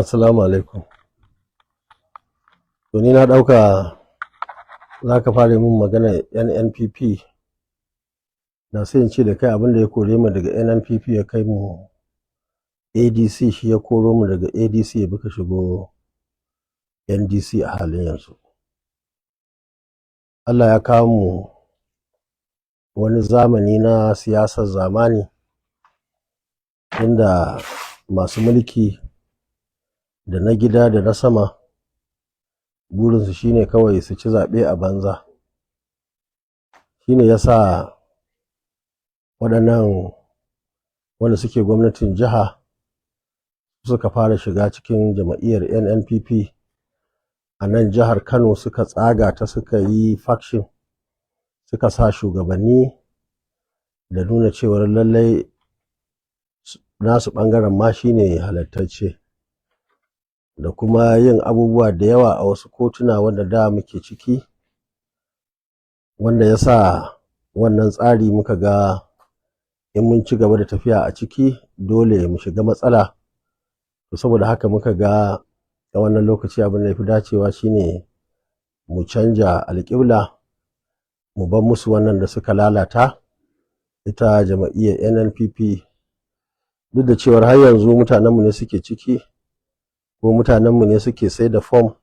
Assalamu alaikum. To ni na ɗauka za ka fara min magana NNPP. Na sai in ce da kai abin da ya kore mu daga NNPP ya kai mu ADC, shi ya koro mu daga ADC ya buka shigo NDC a halin yanzu. Allah ya kawo mu wani zamani na siyasar zamani inda masu mulki da na gida da na sama burinsu shine kawai su ci zaɓe a banza. Shine yasa waɗannan wanda suke gwamnatin jiha suka fara shiga cikin jam'iyyar NNPP a nan jihar Kano, suka tsaga ta, suka yi faction, suka sa shugabanni da nuna cewar lallai nasu ɓangaren ma shine halattacce, da kuma yin abubuwa da yawa a wasu kotuna wanda da muke ciki, wanda ya sa wannan tsari muka ga in mun ci gaba da tafiya a ciki dole mu shiga matsala. To saboda haka muka ga a wannan lokaci abin da ya fi dacewa shine mu canja alƙibla, mu bar musu wannan da suka lalata ita jam'iyyar NNPP. Duk da cewar har yanzu mutanenmu ne suke ciki ko mutanenmu ne suke sai da fom,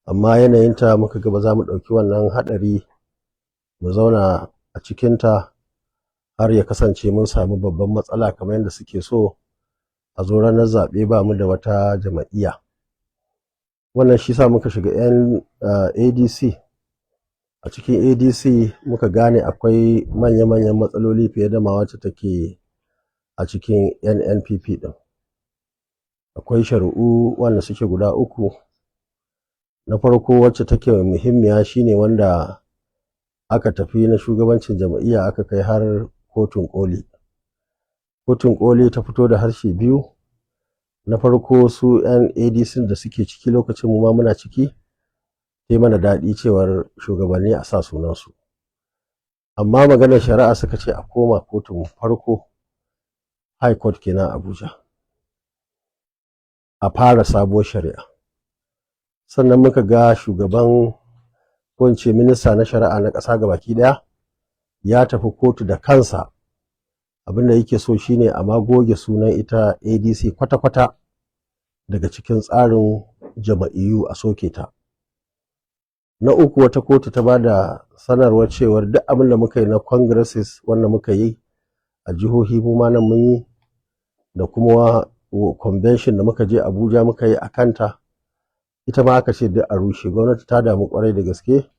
amma yanayinta muka ga ba za mu ɗauki wannan haɗari mu zauna a cikinta har ya kasance mun samu babban matsala kamar yadda suke so a zo ranar zaɓe ba mu da wata jam'iyya. Wannan shi sa muka shiga ADC. A cikin ADC muka gane akwai manya-manyan matsaloli fiye da ma wacce take a cikin NNPP ɗin. Akwai shari'u wanda suke guda uku. Na farko wacce take muhimmiya shine wanda aka tafi na shugabancin jam'iyya aka kai har kotun ƙoli. Kotun ƙoli ta fito da harshe biyu. Na farko su 'yan ADC da suke ciki lokacin mu ma muna ciki, sai mana daɗi cewar shugabanni a sa sunansu. Amma maganar shari'a suka ce a koma kotun farko, High Court kenan Abuja, a fara sabuwar shari'a. Sannan muka ga shugaban ko in ce minista na shari'a na ƙasa gabaki ɗaya ya tafi kotu da kansa. Abin da yake so shine a ma goge sunan ita ADC kwata-kwata daga cikin tsarin jam'iyyu, a soke ta. Na uku, wata kotu ta ba da sanarwar cewar duk abin da muka yi na congresses wanda muka yi a jihohi mu ma nan mun yi, da kuma convention da muka je Abuja muka yi a kanta, ita ma aka ce duk a rushe. Gwamnati ta damu kwarai da gaske,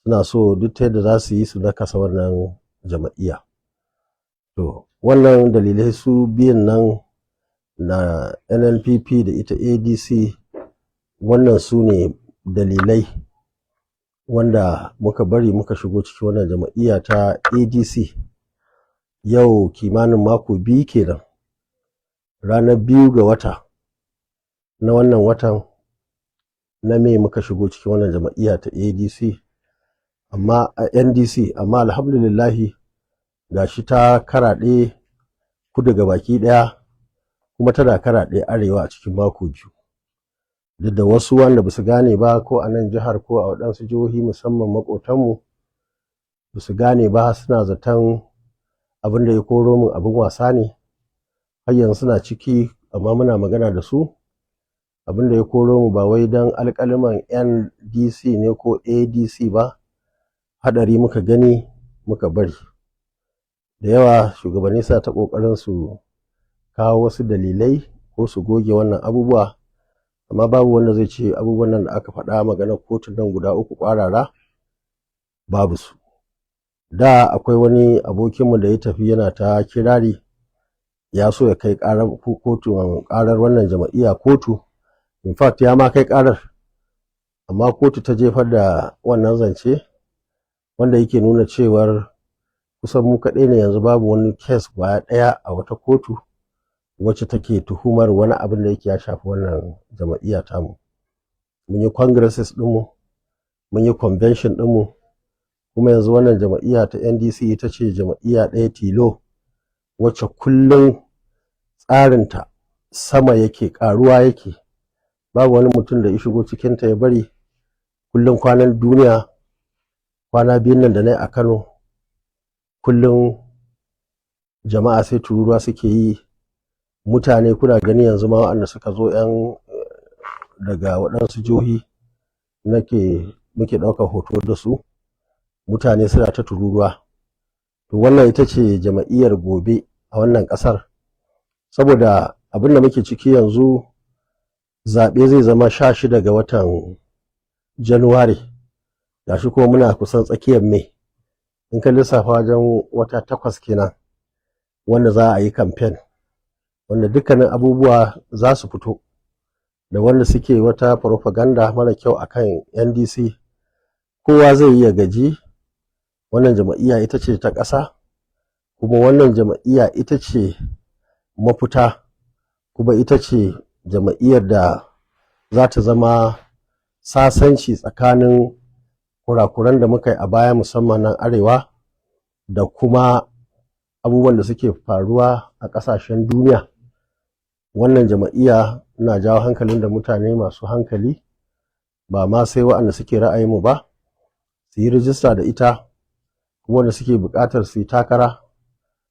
suna so duk ta yadda za su yi su nakasa wannan jam'iyya. To wannan dalilai su biyun nan na NNPP da ita ADC, wannan su ne dalilai wanda muka bari muka shigo cikin wannan jam'iyya ta ADC. Yau kimanin mako biyu kenan, ranar 2 ga wata na wannan watan na Mai muka shigo cikin wannan jam'iyya ta ADC, amma a NDC. Amma alhamdulillahi gashi ta karaɗe kudu gabaki ɗaya, kuma tana karaɗe arewa a cikin mako biyu. Duk da wasu wanda ba su gane ba ko a nan jihar ko a waɗansu jihohi musamman maƙotanmu ba su gane ba, suna zaton abin da ya koro min abin wasa ne. Har yanzu suna ciki amma muna magana da su. Abin da ya koro mu ba wai don alƙaliman NDC ne ko ADC ba, haɗari muka gani muka bari. Da yawa shugabanni suna ta ƙoƙarin su kawo wasu dalilai ko su goge wannan abubuwa, amma babu wanda zai ce abubuwan nan da aka faɗa, maganar kotun nan guda uku ƙwarara, babu su. Da akwai wani abokinmu da ya tafi yana ta kirari, ya so ya kai ƙarar wannan jam'iyya kotu. In fact ya ma kai ƙarar, amma kotu ta jefar da wannan zance, wanda yake nuna cewar kusan mu kaɗai ne yanzu babu wani kes kwaya ɗaya a wata kotu wacce take tuhumar wani abin da yake ya shafi wannan jam'iyya tamu. Mun yi congresses ɗinmu, mun yi convention ɗinmu, kuma yanzu wannan jam'iyya ta NDC ita ce jam'iyya ɗaya tilo wacce kullum tsarinta sama yake, ƙaruwa yake. Babu wani mutum da ya shigo cikinta ya bari. Kullum kwanan duniya, kwana biyun nan da na yi a Kano, kullum jama'a sai tururuwa suke yi. Mutane kuna gani yanzu ma waɗanda suka zo daga waɗansu jihohi muke ɗaukar hoto da su, mutane suna ta tururuwa. To wannan ita ce jama'iyyar gobe a wannan ƙasar, saboda abin da muke ciki yanzu, zaɓe zai zama 16 ga watan Januwari, gashi kuma muna kusan tsakiyar Mai. In ka lissafa wajen wata 8 kenan wanda za a yi kamfen, wanda dukkanin abubuwa za su fito, da wanda suke wata propaganda mara kyau akan NDC. Kowa zai yi ya gaji. Wannan jama'iyya ita ce ta ƙasa, kuma wannan jama'iyya ita ce mafita, kuma ita ce jama'iyyar da za ta zama sasanci tsakanin kurakuran da muka yi a baya, musamman nan arewa, da kuma abubuwan da suke faruwa a ƙasashen duniya. Wannan jama'iyya ina jawo hankalin da mutane masu hankali, ba ma sai waɗanda suke ra'ayinmu ba, su yi rijista da ita. Kuma wanda suke buƙatar su yi takara,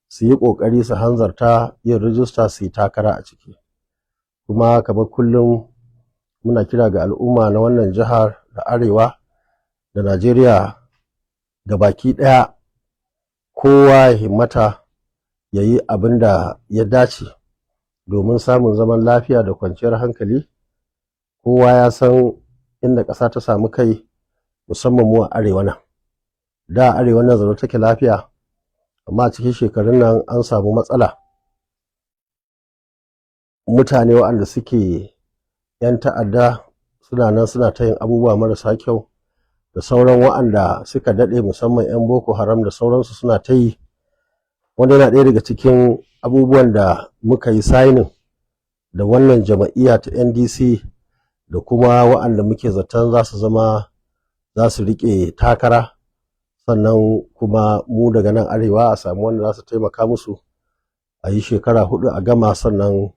su yi ƙoƙari su hanzarta yin rijista su yi takara a ciki. Kuma kamar kullum muna kira ga al'umma na wannan jihar da arewa da Najeriya ga baki ɗaya, kowa ya himmata ya yi abin da ya dace domin samun zaman lafiya da kwanciyar hankali. Kowa ya san inda ƙasa ta samu kai, musamman mu a arewa nan. Da arewa nan zaune take lafiya, amma cikin shekarun nan an samu matsala. Mutane waɗanda suke 'yan ta'adda suna nan suna ta yin abubuwa marasa kyau, da sauran waɗanda suka daɗe, musamman 'yan Boko Haram da sauransu, suna ta yi, wanda yana ɗaya daga cikin abubuwan da muka yi signing da wannan jama'iyya ta NDC, da kuma waɗanda muke zaton za su riƙe takara. Sannan kuma mu daga nan arewa a samu wanda za su taimaka musu a yi shekara 4 a gama, sannan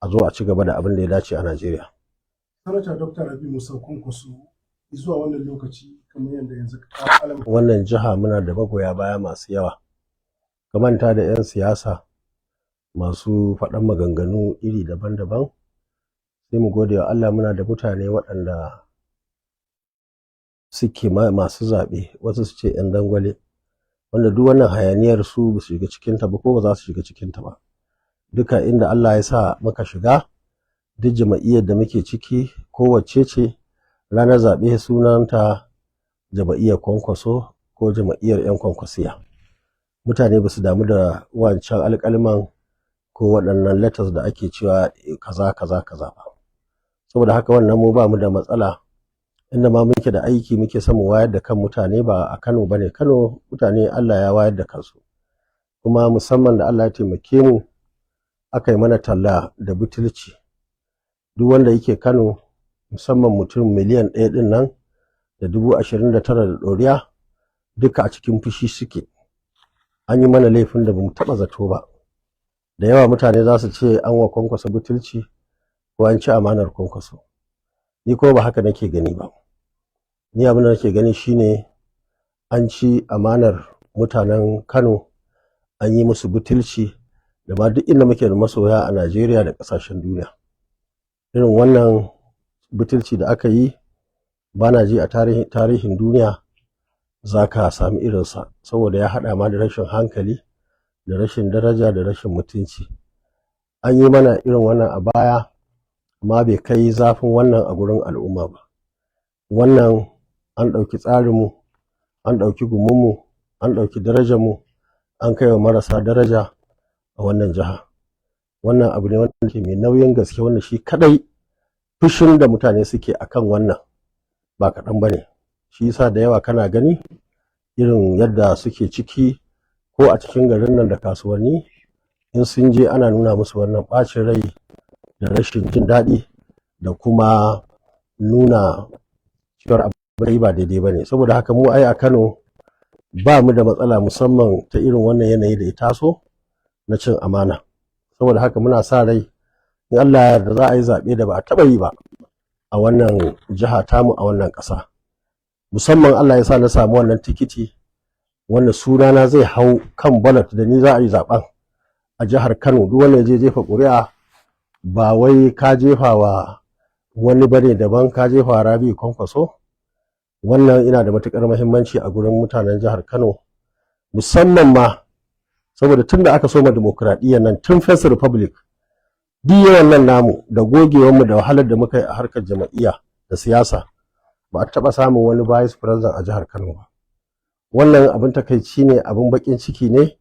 a zo a ci gaba da abin da ya dace a Najeriya. Sanata Dr. Rabi'u Musa Kwankwaso, zuwa wannan lokaci kamar yadda yanzu wannan jiha muna da magoya baya masu yawa. Ka manta da 'yan siyasa masu faɗan maganganu iri daban-daban, sai mu gode wa Allah muna da mutane waɗanda suke masu zaɓe, wasu su ce 'yan dangwale, wanda duk wannan hayaniyar su ba su shiga cikinta ba, ko ba za su shiga cikinta ba. Duka inda Allah ya sa muka shiga, duk jama'iyyar da muke ciki, kowace ce, ranar zaɓe sunanta jama'iyyar Kwankwaso ko jama'iyyar 'yan Kwankwasiya. Mutane ba su damu da wancan alƙalman ko waɗannan letters da ake cewa kaza kaza kaza ba. Saboda haka wannan mu ba mu da matsala. Inda ma muke da aiki, muke son mu wayar da kan mutane, ba a Kano bane. Kano mutane Allah ya wayar da kansu, kuma musamman da Allah ya taimake mu aka yi mana talla da butulci. Duk wanda yake Kano, musamman mutum miliyan 1 ɗin nan da 29,000 da ɗoriya, duka a cikin fushi suke. An yi mana laifin da bamu taɓa zato ba. Da yawa mutane za su ce an wa Kwankwaso butulci ko an ci amanar Kwankwaso. Ni ko ba haka nake gani ba. Ni abin da nake gani shine an ci amanar mutanen Kano, an yi musu butulci, da ma duk inda muke da masoya a Najeriya da ƙasashen duniya. Irin wannan butulci da aka yi, ba na ji a tarihin duniya za ka sami irinsa, saboda ya haɗa ma da rashin hankali, da rashin daraja, da rashin mutunci. An yi mana irin wannan a baya, amma bai kai zafin wannan a gurin al'umma ba. Wannan an ɗauki tsarinmu, an ɗauki gumunmu, an ɗauki darajarmu, an kai wa marasa daraja a wannan jiha. Wannan abu ne wanda ke mai nauyin gaske, wanda shi kadai fushin da mutane suke akan wannan ba kaɗan ba ne. Shi yasa da yawa kana gani irin yadda suke ciki, ko a cikin garin nan da kasuwanni, in sun je ana nuna musu wannan ɓacin rai da rashin jin daɗi, da kuma nuna cewar abu ba daidai ba ne. Saboda haka mu ai a Kano ba mu da matsala, musamman ta irin wannan yanayi da ya taso na cin amana. Saboda haka muna sa rai in Allah ya yarda za a yi zaɓe da ba a taɓa yi ba a wannan jiha tamu a wannan ƙasa. Musamman Allah ya sa na samu wannan tikiti wanda sunana zai hau kan ballot da ni za a yi zaɓen a jihar Kano. Duk wanda ya je jefa ƙuri'a ba wai ka jefa wa wani bane daban, ka jefa wa Rabi'u Kwankwaso. Wannan ina da matuƙar muhimmanci a gurin mutanen jihar Kano, musamman ma saboda tun da aka soma dimokuraɗiyyar nan tun First Republic, duk yawan nan namu da gogewarmu da wahalar da muka yi a harkar jama'iyya da siyasa, ba a taɓa samun wani vice president a jihar Kano ba. Wannan abin takaici ne, abin baƙin ciki ne,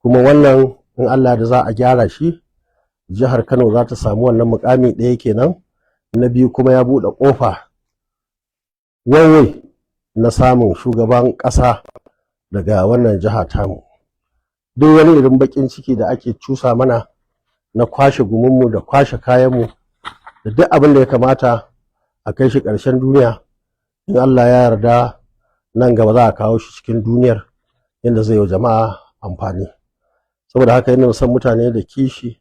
kuma wannan in Allah da za a gyara shi, jihar Kano za ta samu wannan mukami ɗaya kenan. Na biyu kuma ya buɗe ƙofa wawai na samun shugaban ƙasa daga wannan jiha tamu. Duk wani irin baƙin ciki da ake cusa mana na kwashe gumunmu da kwashe kayanmu da duk abin da ya kamata a kai shi ƙarshen duniya, in Allah ya yarda nan gaba za a kawo shi cikin duniyar yadda zai yi wa jama'a amfani. Saboda haka yana son mutane da kishi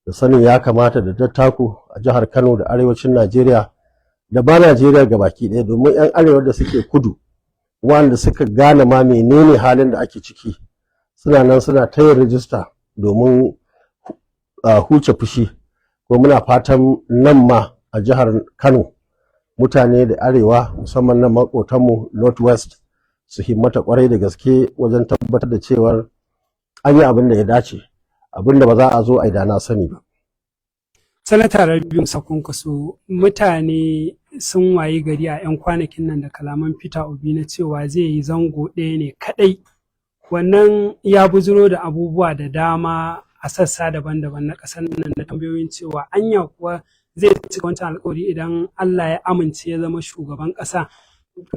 da sanin ya kamata da dattako a jihar Kano da arewacin Najeriya da ba Najeriya gabaki ɗaya, domin 'yan arewa da suke kudu wanda suka gane ma menene halin da ake ciki suna nan suna ta yin rijista domin huce fushi. Ko muna fatan nan ma a jihar Kano mutane da arewa musamman nan makotanmu Northwest su himmata kwarai da gaske wajen tabbatar da cewar an yi abin da ya dace, abin da ba za a zo a yi da na sani ba. Sanata Rabi'u Musa Kwankwaso, mutane sun wayi gari a 'yan kwanakin nan da kalaman Peter Obi na cewa zai yi zango ɗaya ne kaɗai. Wannan ya bujiro da abubuwa da dama a sassa daban-daban na ƙasar nan, da tambayoyin cewa anya kuwa zai cika wancan alƙawari idan Allah ya amince ya zama shugaban ƙasa.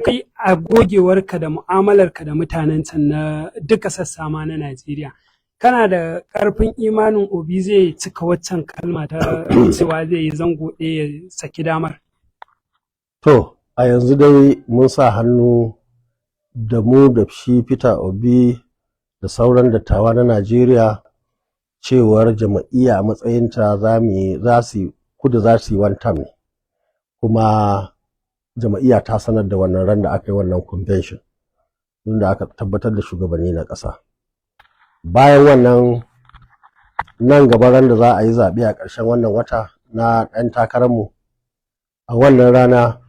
Kai a gogewarka da mu'amalarka da mutanen can na duka sassa ma na Najeriya, kana da ƙarfin imanin Obi zai cika waccan kalma ta cewa zai yi zango ɗaya ya saki damar? To, a yanzu dai mun sa hannu da mu da shi Peter Obi da sauran dattawa na Najeriya cewar jama'iyya a matsayinta za su yi one term ne, kuma jama'iyya ta sanar da wannan ran da aka yi wannan convention inda aka tabbatar da shugabanni na ƙasa. Bayan wannan, nan gaba ran da za a yi zaɓe a ƙarshen wannan wata na ɗan takararmu, a wannan rana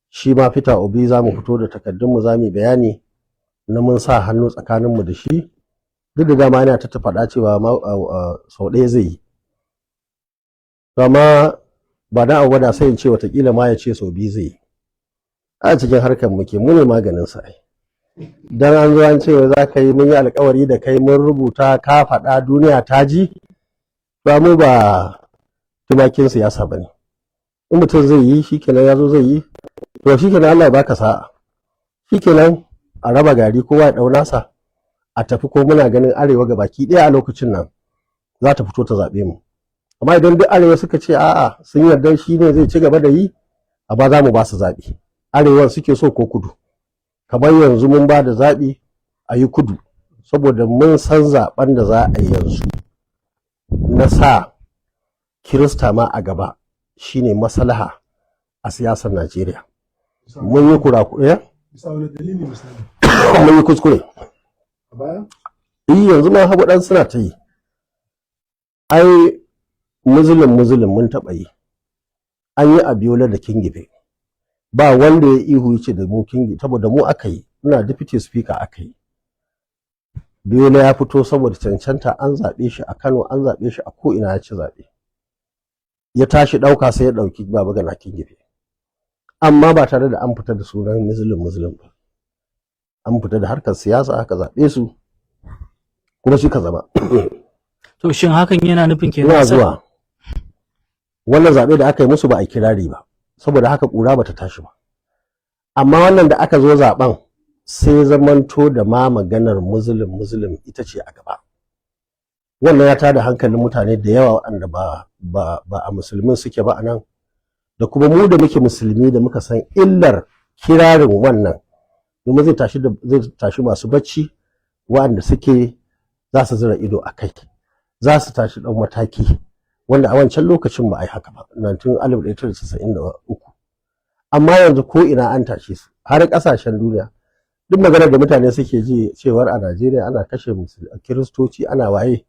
shi ma Peter Obi za mu fito da takardunmu za mu bayani na mun sa hannu tsakaninmu da shi, duk da dama yana ta faɗa cewa sau ɗaya zai yi. Amma ba da abu da sai in ce watakila ma ya ce sau biyu zai yi. A cikin harkar muke, mu ne maganin sa. Dan an zo an ce za ka yi, mun yi alkawari da kai, mun rubuta, ka faɗa, duniya ta ji, ba mu ba tumakin siyasa ba ne. In mutum zai yi shikenan ya zo zai yi, to shikenan Allah ya baka sa'a, shikenan a raba gari kowa ya ɗau nasa a tafi. Ko muna ganin arewa ga baki ɗaya a lokacin nan za ta fito ta zaɓe mu. Amma idan duk arewa suka ce a'a sun yarda shi ne zai ci gaba da yi, a ba za mu ba su zaɓi. Arewan suke so ko kudu? Kamar yanzu mun ba da zaɓi a yi kudu, saboda mun san zaɓen da za a yi yanzu na sa Kirista ma a gaba shine maslaha a siyasar Najeriya. Mun yi kurakurai, mun yi kuskure. Yanzu ma hagu ɗan suna ta yi. Ai Muslim mun taɓa yi, an yi Abiola da Kingibe, ba wanda ya ihu yace da mu Kingi, saboda mu aka yi, ina deputy speaker aka yi. Abiola ya fito saboda cancanta, an zaɓe shi a Kano, an zaɓe shi a ko'ina, ya ci zaɓe. Ya tashi ɗauka sai ya ɗauki Baba Gana Kingibe, amma ba tare da an fita da sunan Muslim ba. An fita da harkar siyasa, aka zaɓe su kuma shi ka zama. To shin hakan yana nufin kenan zuwa wannan zaɓe da aka yi musu ba a kirari ba, saboda haka ƙura bata tashi ba. Amma wannan da aka zo zaɓen sai zamanto da ma maganar Muslim ita ce a gaba. Wannan ya tada hankalin mutane da yawa waɗanda ba a musulmin suke ba a nan, da kuma mu da muke musulmi da muka san illar kirarin wannan, domin zai tashi masu bacci waɗanda suke za su zira ido a kai, za su tashi ɗan mataki wanda a wancan lokacin ba a yi haka ba 1993. Amma yanzu ko ina an tashe su har ƙasashen duniya. Duk maganar da mutane suke ji cewar a Najeriya ana kashe kiristoci ana waye,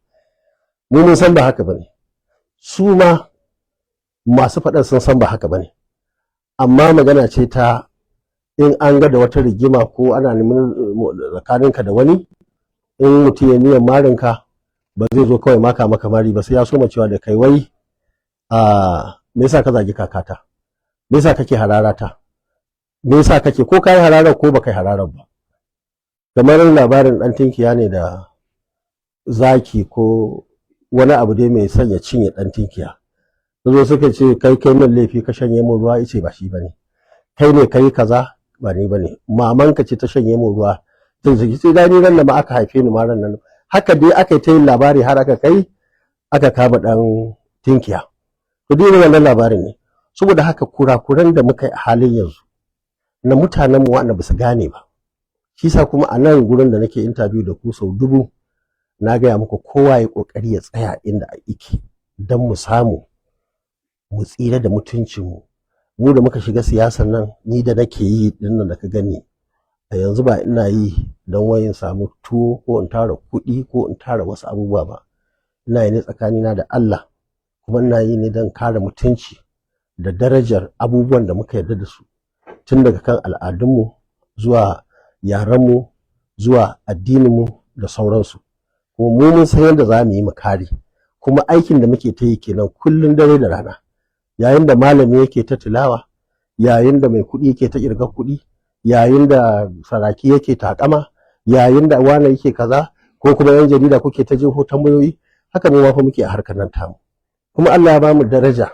mu mun san ba haka bane, su ma masu faɗan sun san ba haka bane. Amma magana ce ta in an ga da wata rigima ko ana neman tsakaninka da wani, in mutum ya niyyar marinka ba zai zo kawai maka mari ba, sai ya soma cewa da kai wai me yasa ka zagi kakata, me yasa kake hararata, me yasa kake ko kai hararar ko baka yi hararar ba. Kamar labarin dan tinkiya ne da zaki ko wani abu dai mai sanya cinye dan tinkiya, zo suka ce kai min laifi ka shanye min ruwa, yace ba shi bane, kai ne kai kaza ba ni bane, mamanka ce ta shanye min ruwa, sai da ni ran da ma aka haife ni ma ran nan. Haka dai aka yi ta yin labari har aka kai aka kama dan tinkiya. To dai wannan labarin ne. Saboda haka kurakuran da muka yi a halin yanzu na mutanen mu wanda ba su gane ba, shi sa kuma a nan gurin da nake interview da ku sau 1000 na gaya muku kowa ya kokari ya tsaya inda yake don mu samu mu tsira da mutuncinmu. Mu da muka shiga siyasar nan, ni da nake yi dinnan da ka gani a yanzu ba ina yi don wayin samu tuwo ko in tara kuɗi ko in tara wasu abubuwa ba, ina yi ne tsakanina da Allah, kuma ina yi ne don kare mutunci da darajar abubuwan da muka yarda da su, tun daga kan al'adunmu zuwa yarenmu zuwa addininmu da sauransu. Kuma mu mun san yadda za mu yi mu kare, kuma aikin da muke ta yi kenan kullum dare da rana. Yayin da malami yake ta tilawa, yayin da mai kuɗi yake ta kirga kuɗi, yayin da saraki yake takama, yayin da wani yake kaza, ko kuma yan jarida kuke ta jeho tambayoyi, haka mu ma fa muke a harkar nan tamu. Kuma Allah ya bamu daraja,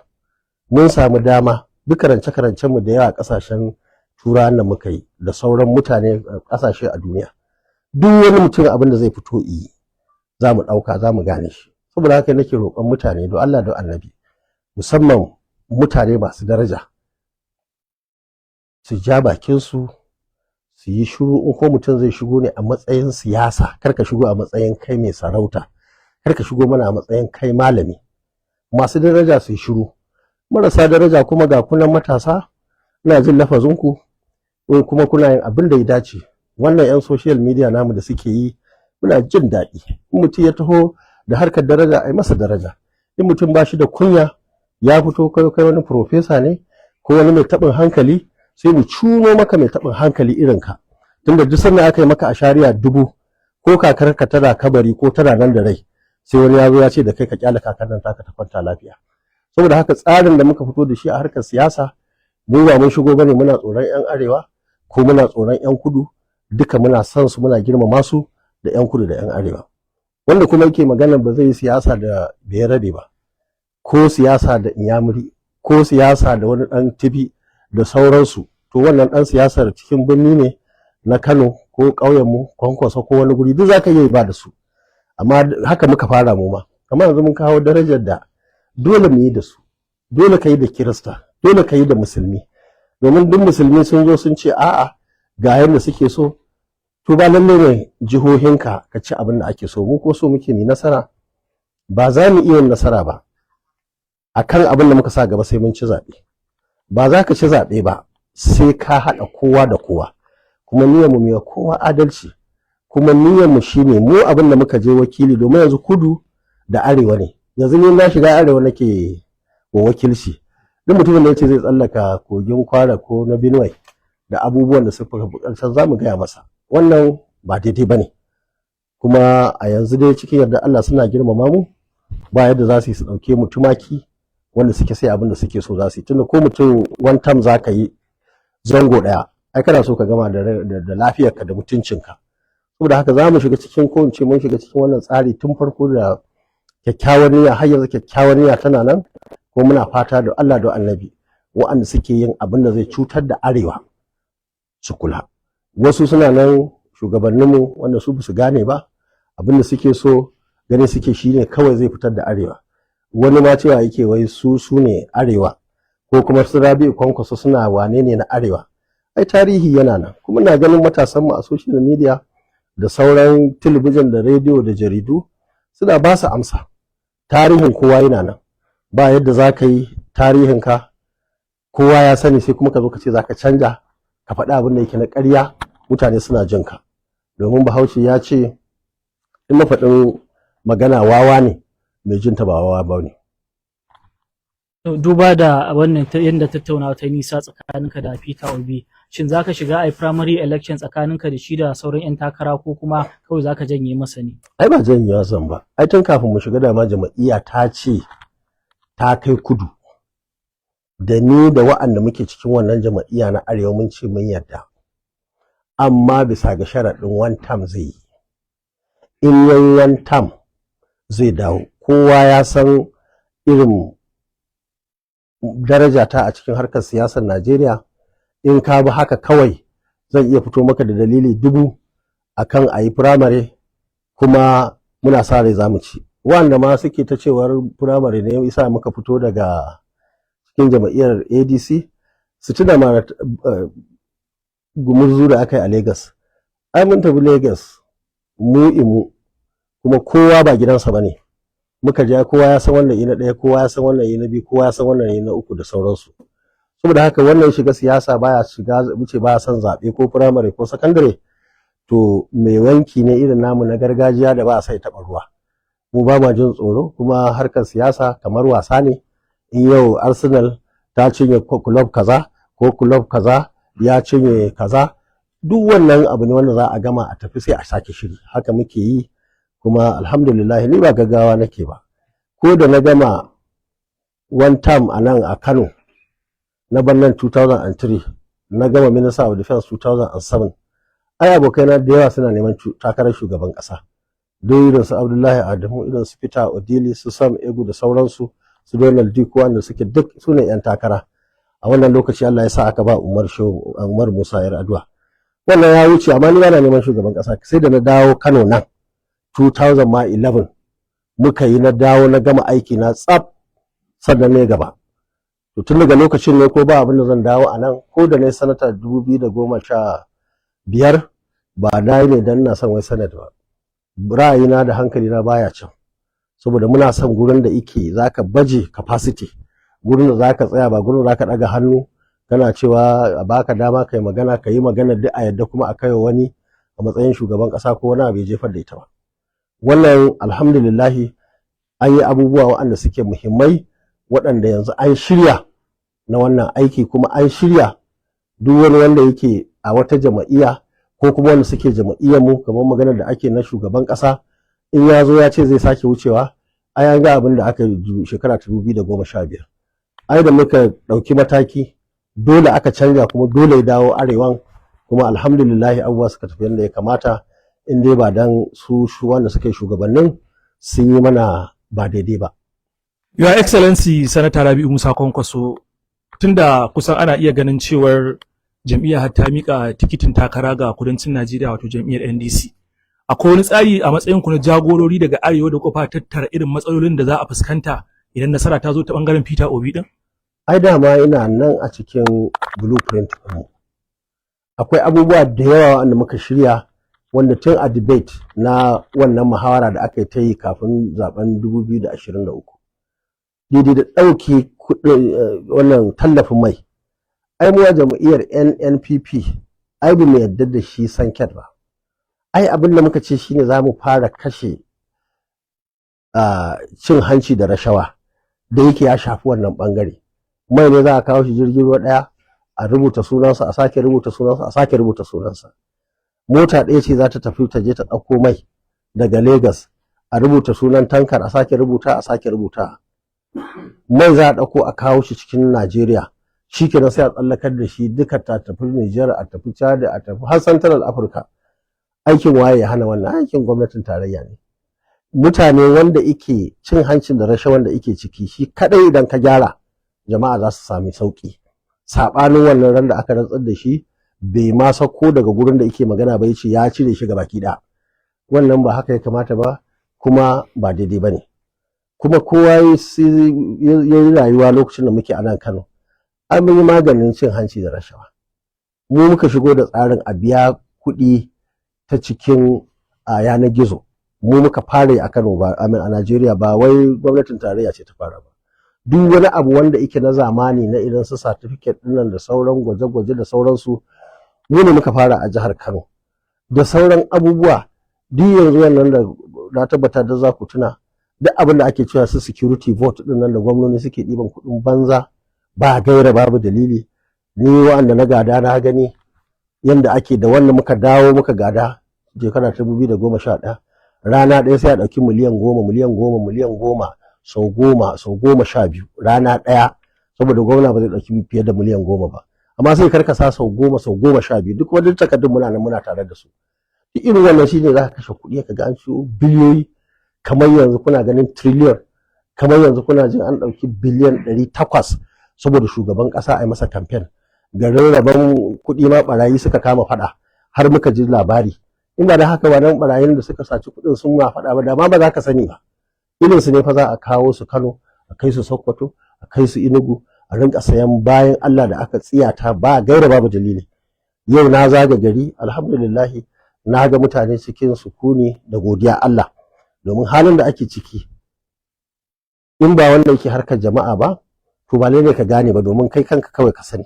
mun samu dama duk karance-karancen mu da yawa kasashen turawan nan muka yi da sauran mutane kasashe a duniya. Duk wani mutum abin da zai fito yi za mu ɗauka, za mu gane shi. Saboda haka nake roƙon mutane don Allah da Annabi, musamman mutane masu daraja, su ja bakinsu su yi shiru. In ko mutum zai shigo ne a matsayin siyasa, kar ka shigo a matsayin kai mai sarauta, kar ka shigo mana a matsayin kai malami. Masu daraja su yi shiru, marasa daraja kuma ga kunan matasa, ina jin lafazinku kuma kuna yin abin da ya dace. Wannan 'yan social media namu da suke yi muna jin daɗi. In mutum ya taho da harkar daraja ai masa daraja, in mutum ba shi da kunya ya fito kai wani profesa ne ko wani mai taɓin hankali, sai mu cuno maka mai taɓin hankali irin ka. Tunda duk sanda aka yi maka ashariya 1000 ko kakarka tana kabari ko tana nan da rai, sai wani ya zo ya ce da kai ka kyale kakar nan taka ta kwanta lafiya. Saboda haka tsarin da muka fito da shi a harkar siyasa, mu ba mun shigo bane muna tsoron 'yan arewa ko muna tsoron 'yan kudu, duka muna son su, muna girmama su, da 'yan kudu da 'yan arewa. Wanda kuma yake magana ba zai yi siyasa da bayarabe ba, ko siyasa da inyamuri, ko siyasa da wani dan tibi da sauransu, to wannan dan siyasar cikin birni ne na Kano ko ƙauyen mu Kwankwaso ko wani guri, duk zaka yi ba da su. Amma haka muka fara mu ma, kamar yanzu mun kawo darajar da dole mu yi da su, dole ka yi da Kirista, dole ka yi da Musulmi, domin duk Musulmi sun zo sun ce a'a ga yanda suke so, to ba lalle ne jihohinka ka ci abin da ake so. Mu ko so muke mu nasara, ba za mu iya nasara ba akan abin da muka sa gaba sai mun ci zaɓe. Ba za ka ci zaɓe ba sai ka haɗa kowa da kowa, kuma niyyar mu yi kowa adalci, kuma niyyar mu shine mu abin da muka je wakili, domin yanzu kudu da arewa ne. Yanzu ni na shiga arewa nake wa wakilci, duk mutumin da yace zai tsallaka kogin Kwara ko na Benue da abubuwan da suka buƙatar za mu gaya masa wannan ba daidai bane. Kuma a yanzu dai cikin yarda Allah suna girmama mu, ba yadda za su yi su ɗauke mu tumaki wanda suke sai abin da suke so za su yi. Tunda ko mutum one time za ka yi zango ɗaya, ai kana so ka gama da lafiyarka da mutuncinka. Saboda haka za mu shiga cikin, ko in ce mun shiga cikin wannan tsari tun farko da kyakkyawar niyya, har yanzu kyakkyawar niyya tana nan, ko muna fata da Allah da Annabi waɗanda suke yin abin da zai cutar da arewa su kula. Wasu suna nan shugabanninmu wanda su su gane ba, abin da suke so gani suke shine kawai zai fitar da arewa. Wani ma cewa yake wai su ne arewa, ko kuma su Rabi'u Kwankwaso suna wane ne na arewa. Ai tarihi yana nan, kuma na ganin matasanmu a social media da sauran talabijin da rediyo da jaridu suna ba su amsa. Tarihin kowa yana nan, ba yadda za ka yi tarihinka kowa ya sani sai kuma ka zo ka ce za ka canja ka faɗi abin da yake na ƙarya mutane suna jin ka. Domin Bahaushe ya ce in mafaɗin magana wawa ne mai jinta ba wawa ba ne. Duba da wannan yadda tattaunawa ta nisa tsakaninka da Peter Obi, shin za ka shiga a primary election tsakaninka da shi da sauran 'yan takara ko kuma kawai za ka janye masa ne? Ai ba janyewa zan ba, ai tun kafin mu shiga dama jama'iyya ta ce ta kai kudu, da ni da wa'anda muke cikin wannan jama'iyya na arewa mun ce mun yarda, amma bisa ga sharaɗin one term zai yi. In yayi one term zai dawo. Kowa ya san irin daraja ta a cikin harkar siyasar Najeriya. In ka bi haka kawai zan iya fito maka da dalili 1000 akan a yi firamare, kuma muna sa rai za mu ci. Wanda ma suke ta cewar firamare ne isa muka fito daga cikin jam'iyyar ADC, su tuna ma gumurzu da aka yi a Lagos. Ai mun tafi Lagos mu imu, kuma kowa ba gidansa bane. Muka je kowa ya san wannan yi na ɗaya, kowa ya san wannan yi na biyu, kowa ya san wannan yi na uku da sauransu. Saboda haka wannan shiga siyasa baya shiga wuce baya son zaɓe ko firamare ko sakandare, to mai wanki ne irin namu na gargajiya da ba a sai taɓa ruwa. Mu ba ma jin tsoro, kuma harkar siyasa kamar wasa ne. In yau Arsenal ta cinye club kaza ko club kaza ya cinye kaza, duk wannan abu ne wanda za a gama a tafi sai a sake shiri. Haka muke yi, kuma alhamdulillah ni ba gaggawa nake ba. Ko da na gama one term a nan a Kano na bannan 2003, na gama Minister of Defense 2007, ai abokaina da yawa suna neman takarar shugaban ƙasa. Duk irin su Abdullahi Adamu, irin su Peter Odili, su Sam Egu da sauransu, su Donald Duke, wanda suke duk su ne 'yan takara. A wannan lokaci Allah ya sa aka ba Umar Musa Yar'adua. Wannan ya wuce, amma ni bana neman shugaban ƙasa. Sai da na dawo Kano nan 2011 muka yi, na dawo na gama aiki na tsaf, sannan ne gaba. To tun daga lokacin ne ko ba abin da zan dawo a nan, ko da ne sanata 2015 ba na yi ne dan na son wai sanata ba. Ra'ayina da hankali na baya can, saboda muna son gurin da yake zaka baje capacity, gurin da zaka tsaya, ba gurin da zaka daga hannu kana cewa a baka dama kai magana, kai magana duk a yadda kuma a kaiwa wani a matsayin shugaban ƙasa ko wani abu ya jefar da ita ba. Wannan alhamdulillahi an yi abubuwa waɗanda suke muhimmai, waɗanda yanzu an shirya na wannan aiki, kuma an shirya duk wani wanda yake a wata jama'iyya ko kuma wanda suke jama'iyyar mu, kamar maganar da ake na shugaban ƙasa, in ya zo ya ce zai sake wucewa, ai an ga abin da aka yi shekara ta 2015. Ai da muka ɗauki mataki dole aka canja, kuma dole ya dawo arewan, kuma alhamdulillahi abubuwa suka tafi yadda ya kamata, in dai ba dan su wanda suka yi shugabannin sun yi mana ba daidai ba. Your Excellency Sanata Rabi'u Musa Kwankwaso, tunda kusan ana iya ganin cewar jam'iyyar har ta mika tikitin takara ga kudancin Najeriya, wato jam'iyyar NDC. Akwai wani tsari a matsayin ku na jagorori daga arewa da kofa tattara irin matsalolin da za a fuskanta idan nasara ta zo ta bangaren Peter Obi din? Ai dama ina nan a cikin blueprint ɗinmu. Akwai abubuwa da yawa wanda muka shirya, wanda tun a debate na wannan muhawara da aka yi ta yi kafin zaben 2023, daidai da ɗauke wannan tallafin mai. Ai mu jam'iyyar NNPP ai ba mu yarda da shi sanket ba. Ai abin da muka ce shine za mu fara kashe cin hanci da rashawa da yake ya shafi wannan bangare. Mai ne za a kawo shi jirgin ruwa ɗaya, a rubuta sunansa, a sake rubuta sunansa, a sake rubuta sunansa. Mota ɗaya ce za ta tafi ta je ta ɗauko mai daga Lagos, a rubuta sunan tankar, a sake rubuta, a sake rubuta. Mai za a ɗauko a kawo shi cikin Najeriya, shi kenan sai a tsallakar da shi duka, ta tafi Nijar, a tafi Chad, a tafi har Central Africa. Aikin waye ya hana wannan? Aikin gwamnatin tarayya ne. Mutane wanda ike cin hancin da rashawan da ike ciki, shi kadai idan ka gyara, jama'a za su sami sauki. Sabanin wannan ran da aka rantsar da shi, bai ma sako daga gurin da yake magana ba, yace ya cire shi gabaki ɗaya. Wannan ba haka ya kamata ba, kuma ba daidai bane. Kuma kowa ya yi rayuwa lokacin da muke a nan Kano, an yi maganin cin hanci da rashawa. Mu muka shigo da tsarin a biya kuɗi ta cikin yanar gizo. Mu muka fara a Kano, ba a Najeriya, ba wai gwamnatin tarayya ce ta fara ba. duk wani abu wanda yake na zamani na irin su certificate dinnan da sauran gwaje-gwaje da sauransu mu ne muka fara a jihar Kano da sauran abubuwa. Duk yanzu wannan da na tabbata da za ku tuna duk abin da ake cewa su security vote din nan da gwamnati suke ɗiban kuɗin banza ba gaira babu dalili. Ni wanda na gada na gani yanda ake da wannan muka dawo muka gada shekara ta 2011 rana ɗaya sai a ɗauki miliyan goma sau goma 12 rana ɗaya, saboda gwamna ba zai ɗauki fiye da miliyan 10 ba, amma sai karkasa sau 12 duk wani takardun muna nan muna tare da su. Duk irin wannan shine za ka kashe kuɗi ka ga an ciwo biliyoyi, kamar yanzu kuna ganin trillion, kamar yanzu kuna jin an ɗauki biliyan 800 saboda shugaban ƙasa a yi masa campaign. Garin rabon kuɗi ma barayi suka kama faɗa har muka ji labari. In ba da haka ba nan barayin da suka saci kuɗin sun ma faɗa ba da ma ba za ka sani ba. Irin su ne fa za a kawo su Kano, a kai su Sokoto, a kai su Enugu, a rinka sayan bayan Allah da aka tsiyata ba gaira babu dalili. Yau na zaga gari alhamdulillah na ga mutane cikin sukuni da godiya Allah, domin halin da ake ciki in ba wanda yake harkar jama'a ba to ba ne ka gane ba, domin kai kanka kawai ka sani.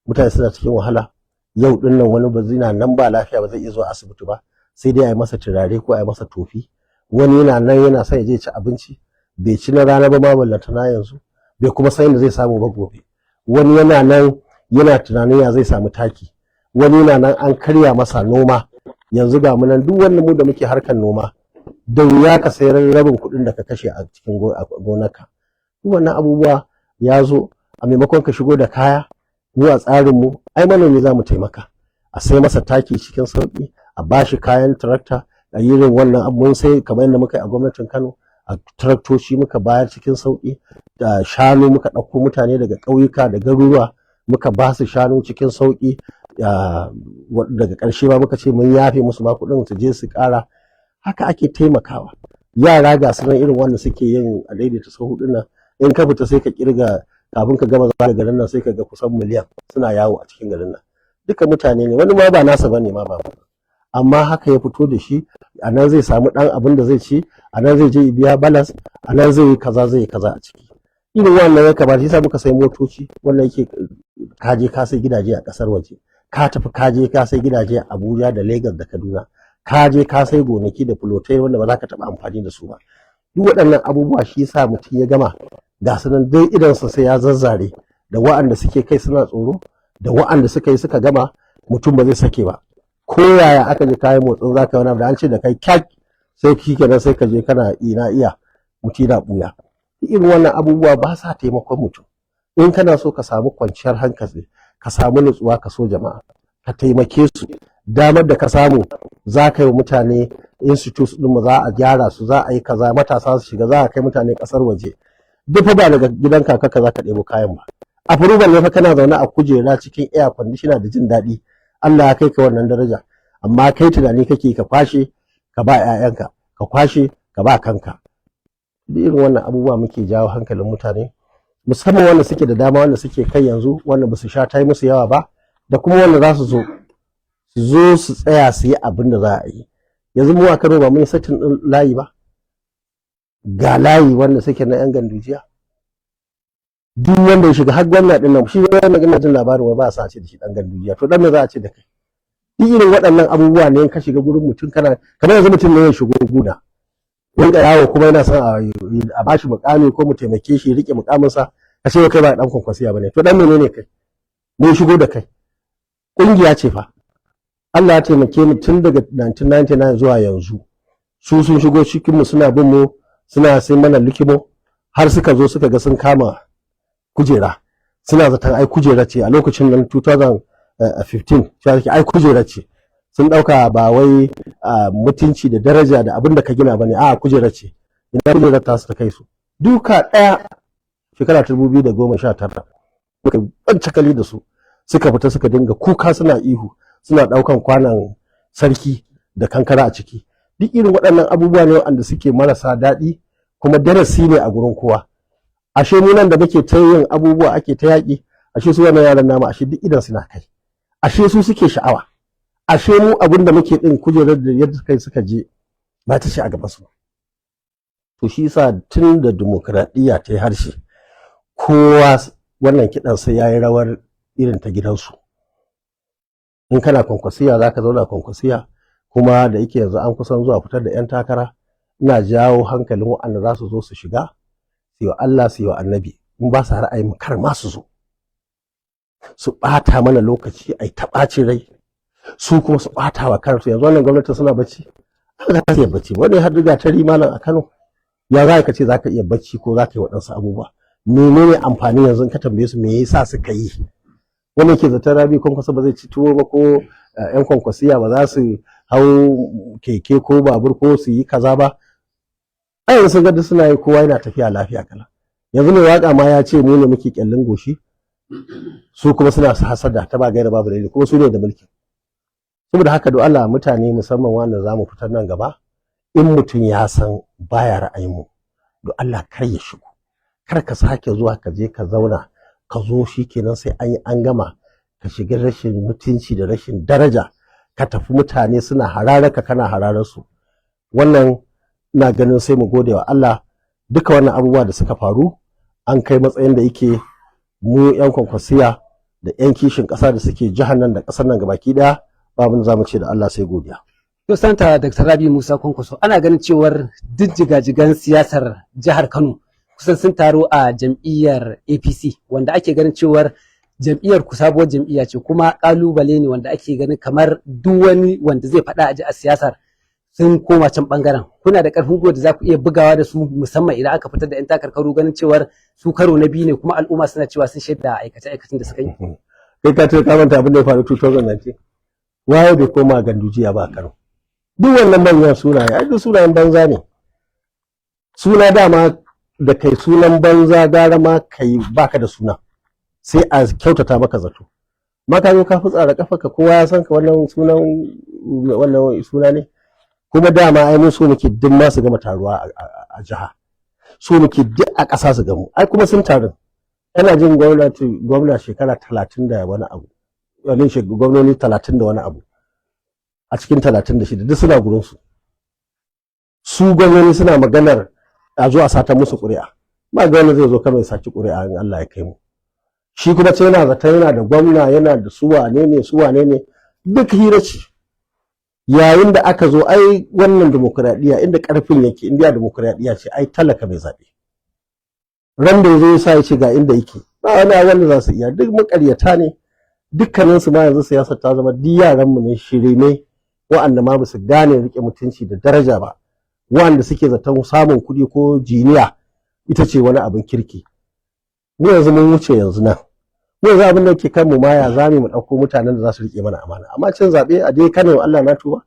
Mutane suna cikin wahala. Yau din nan wani ba zina nan ba lafiya ba zai iya zuwa asibiti ba, sai dai a yi masa turare ko a yi masa tofi. Wani yana nan yana son ya je ci abinci, bai ci na rana ba ma ballanta na yanzu, bai kuma san inda zai samu ba gobe. Wani yana nan yana tunanin ya zai samu taki, wani yana nan an karya masa noma. Yanzu ga mu nan duk wannan mu da muke harkar noma da wuya ka sayar rabin kuɗin da ka kashe a cikin gonarka. Duk wannan abubuwa ya zo a maimakon ka shigo da kaya, mu a tsarinmu ai manomi za mu taimaka a sai masa taki cikin sauƙi, a bashi kayan tarakta, a yi irin wannan abun sai kamar yadda muka yi a gwamnatin Kano, a taraktoci muka bayar cikin sauƙi, da shanu muka ɗauko mutane daga ƙauyuka da garuruwa muka ba su shanu cikin sauƙi. Daga ƙarshe ba muka ce mun yafe musu ma kuɗin su je su ƙara. Haka ake taimakawa. Yara ga su nan irin wanda suke yin a daidaita sahu ɗin nan, in ka fita sai ka kirga kafin ka gama zaga garin nan sai ka ga kusan miliyan suna yawo a cikin garin nan. Duka mutane ne, wani ma ba nasa bane ma ba, amma haka ya fito da shi. A nan zai samu ɗan abin da zai ci, a nan zai je biya balas, a nan zai yi kaza a ciki. Irin wannan ya kamata, yasa muka sai motoci wannan yake kaje ka sai gidaje a ƙasar waje, ka tafi kaje ka sai gidaje a Abuja da Lagos da Kaduna, kaje ka sai gonaki da fulotai wanda ba za ka taɓa amfani da su ba. Duk waɗannan abubuwa shi yasa mutum ya gama ga su nan dai idansa sai ya zazzare, da wa'anda suke kai suna tsoro, da wa'anda suka yi suka gama mutum ba zai sake ba. Ko yaya aka je kayan motsin zaka wani abu da an ce da kai kyak sai kenan sai ka je kana iya mutum na ɓuya. Irin wannan abubuwa ba sa taimakon mutum. In kana so ka samu kwanciyar hankali, ka samu nutsuwa, ka so jama'a, ka taimake su, damar da ka samu za ka yi wa mutane institutes ɗin mu za a gyara su, za a yi kaza, matasa su shiga, za a kai mutane ƙasar waje. Duk fa ba daga gidan kaka za ka ɗebo kayan ba. A furuban ne fa kana zaune a kujera cikin air conditioner da jin daɗi. Allah ya kai ka wannan daraja, amma kai tunani kake ka kwashe ka ba 'ya'yanka, ka kwashe ka ba kanka. Duk irin wannan abubuwa muke jawo hankalin mutane, musamman wanda suke da dama, wanda suke kai yanzu, wanda ba su sha ta yi musu yawa ba, da kuma wanda za su zo su tsaya su yi abin da za a yi. Yanzu mu a Kano ba mun yi satin ɗin layi ba, ga layi wanda suke na 'yan gandujiya. Duk wanda ya shiga har gwamna ɗin nan, shi wanda gina jin labarin ba sa ce da shi ɗan gandujiya, to dan me za a ce da kai? Duk irin waɗannan abubuwa ne in ka shiga gurin mutum kana kamar yanzu mutum ne ya shigo guna, wanda yawo kuma yana son a bashi mukami ko mu taimake shi rike mukaminsa, ka ce kai ba dan kwankwasiya bane, to dan menene kai? Mun shigo da kai. Kungiya ce fa. Allah ya taimake mu tun daga 1999 zuwa yanzu. Su sun shigo cikin mu suna bin mu, suna sai mana likimo, har suka zo suka ga sun kama kujera. Suna zaton ai kujera ce a lokacin nan 2015, sai ai kujera ce. Sun ɗauka ba wai mutunci da daraja da abin da ka gina bane, a kujera ce. Ina kujerar ta su ta kai su duka ɗaya shekara 2019 muka ɓance kali da su, suka fita suka dinga kuka suna ihu, suna ɗaukan kwanan sarki da kankara a ciki. Duk irin waɗannan abubuwa ne wanda suke marasa daɗi, kuma darasi ne a gurin kowa. Ashe mu nan da muke ta yin abubuwa ake ta yaƙi, ashe su wannan yaran namu ashe duk idan suna kai, ashe su suke sha'awa, ashe mu abin da muke ɗin kujerar da yadda kai suka je ba ta ce a gaban su. To shi yasa tun da dimokuraɗiyya ta yi harshe, kowa wannan kiɗan sai ya yi rawar irin ta gidansu. In kana kwankwasiya za ka zauna kwankwasiya, kuma da yake yanzu an kusan zuwa fitar da 'yan takara, ina jawo hankalin waɗanda za su zo su shiga su yi wa Allah su yi wa annabi, in ba su ra'ayin kar ma su zo su ɓata mana lokaci ai ta ɓacin rai, su kuma su ɓata wa kansu. Yanzu wannan gwamnati suna bacci, za ka iya bacci wani har riga ta malam a Kano, ya za ka ce za ka iya bacci ko za ka yi waɗansu abubuwa? Menene amfani yanzu ka tambaye su me yasa suka yi? Wanda ke zaton Rabi Kwankwaso ba zai ci tuwo ba, ko 'yan kwankwasiya ba za su hau keke ko babur ko su yi kaza ba. A yanzu sun ga suna yi, kowa yana tafiya lafiya kala. Yanzu mai waka ma ya ce mu ne muke kyallin goshi, su kuma suna hasada ta ba gaira babu dalili, kuma su ne da mulki. Saboda haka do Allah mutane musamman wanda zamu fitar nan gaba, in mutum ya san baya ra'ayin mu, do Allah kar ya shigo, kar ka sake zuwa ka je ka zauna ka zo shikenan sai an gama ka shiga rashin mutunci da rashin daraja, ka tafi mutane suna hararaka kana hararar su. Wannan ina ganin sai mu gode wa Allah, duka wannan abubuwa da suka faru an kai matsayin da yake mu 'yan kwankwasiya da 'yan kishin ƙasa da suke jihar nan da ƙasar nan gabaki ɗaya, babu za mu ce da Allah sai godiya. To santa Dr. Rabi Musa Kwankwaso, ana ganin cewar duk jigajigan siyasar jihar Kano kusan sun taro a jam'iyyar APC, wanda ake ganin cewar jam'iyyar ku sabuwar jam'iyya ce, kuma kalubale ne wanda ake ganin kamar duk wani wanda zai faɗa a siyasar sun koma can bangaren. Kuna da ƙarfin gwiwa da za ku iya bugawa da su, musamman idan aka fitar da 'yan takarkaru, ganin cewar su karo na biyu ne kuma al'umma suna cewa sun shaida aikace-aikacen da suka yi. Kai ka ce ka manta abin da ya faru 2019, waye bai koma gandujiya ba Kano? Duk wannan manyan sunaye ai duk sunayen banza ne. Suna dama da kai sunan banza gara ma kai baka da suna, sai a kyautata maka zato. Maka zo ka fitsara kafarka, kowa ya san ka wannan suna ne. Kuma dama ai mun so muke duk ma su gama taruwa a jiha, so muke duk a ƙasa su gamu. Ai kuma sun taru. Kana jin gwamna shekara 30 da wani abu, gwamnoni 30 da wani abu a cikin 36 duk suna gurin su. Su gwamnoni suna maganar a zo a sata musu ƙuri'a, ba ga wani zai zo Kano ya saki ƙuri'a in Allah ya kai mu. Shi kuma ce yana zata yana da gwamna, yana da su wane ne duk hira ce. Yayin da aka zo ai wannan demokradiya inda karfin yake, indiya demokradiya ce, ai talaka bai zabe. Ran da yazo sai ya ce ga inda yake, ba wani wanda za su iya, duk makaryata ne. Dukkanin su ma yanzu siyasa ta zama duk yaran mu ne, shirme wa'anda ma basu gane rike mutunci da daraja ba, wa'anda suke zaton samun kuɗi ko jiniya ita ce wani abin kirki. Mu yanzu mun wuce yanzu nan. Mu yanzu abin da yake kanmu ma ya zame mu ɗauko mutanen da za su rike mana amana. Amma cin zaɓe a dai Kano, Allah na tuba,